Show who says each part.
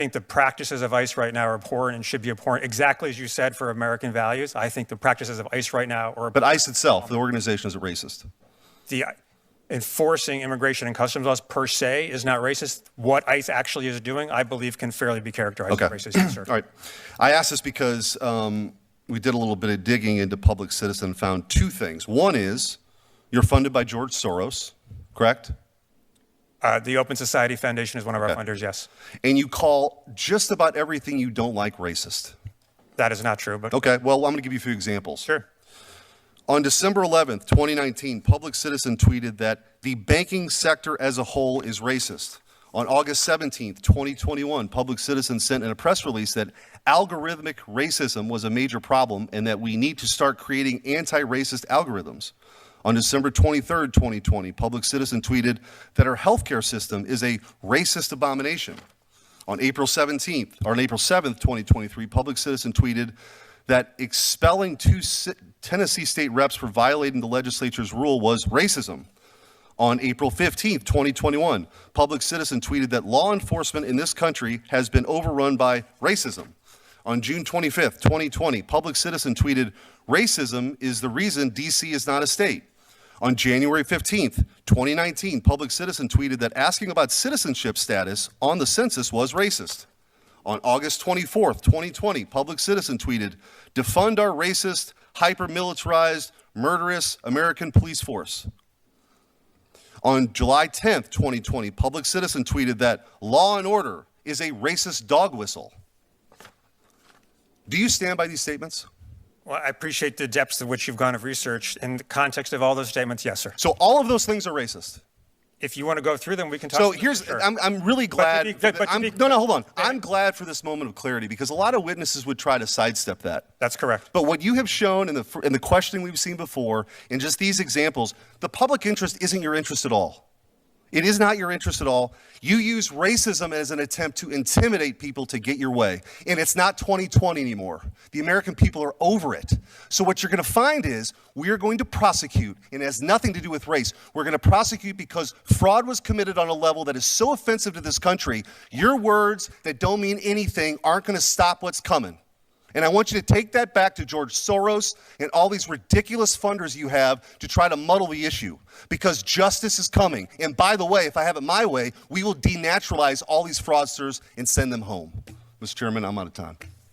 Speaker 1: think the practices of ICE right now are abhorrent and should be abhorrent, exactly as you said, for American values. I think the practices of ICE right now are...
Speaker 2: But ICE itself, the organization, is racist.
Speaker 1: The enforcing immigration and customs laws per se is not racist. What ICE actually is doing, I believe, can fairly be characterized as racist. Yes, sir.
Speaker 2: All right. I asked this because we did a little bit of digging into Public Citizen and found two things. One is you're funded by George Soros, correct?
Speaker 1: The Open Society Foundation is one of our funders, yes.
Speaker 2: And you call just about everything you don't like racist.
Speaker 1: That is not true, but...
Speaker 2: Okay, well, I'm going to give you a few examples.
Speaker 1: Sure.
Speaker 2: On December 11th, 2019, Public Citizen tweeted that the banking sector as a whole is racist. On August 17th, 2021, Public Citizen sent in a press release that algorithmic racism was a major problem and that we need to start creating anti-racist algorithms. On December 23rd, 2020, Public Citizen tweeted that our healthcare system is a racist abomination. On April 7th, 2023, Public Citizen tweeted that expelling 2 Tennessee state reps for violating the legislature's rule was racism. On April 15th, 2021, Public Citizen tweeted that law enforcement in this country has been overrun by racism. On June 25th, 2020, Public Citizen tweeted, "Racism is the reason D.C. is not a state." On January 15th, 2019, Public Citizen tweeted that asking about citizenship status on the census was racist. On August 24th, 2020, Public Citizen tweeted, "Defund our racist, hyper-militarized, murderous American police force." On July 10th, 2020, Public Citizen tweeted that law and order is a racist dog whistle. Do you stand by these statements?
Speaker 1: Well, I appreciate the depths of which you've gone of research. In the context of all those statements, yes, sir.
Speaker 2: So all of those things are racist?
Speaker 1: If you want to go through them, we can talk.
Speaker 2: So here's, sure. I'm really glad. Hold on. I'm glad for this moment of clarity because a lot of witnesses would try to sidestep that.
Speaker 1: That's correct.
Speaker 2: But what you have shown in the questioning we've seen before, in just these examples, the public interest isn't your interest at all. It is not your interest at all. You use racism as an attempt to intimidate people to get your way. And it's not 2020 anymore. The American people are over it. So what you're going to find is we are going to prosecute, and it has nothing to do with race. We're going to prosecute because fraud was committed on a level that is so offensive to this country, your words that don't mean anything aren't going to stop what's coming. And I want you to take that back to George Soros and all these ridiculous funders you have to try to muddle the issue. Because justice is coming. And by the way, if I have it my way, we will denaturalize all these fraudsters and send them home. Mr. Chairman, I'm out of time.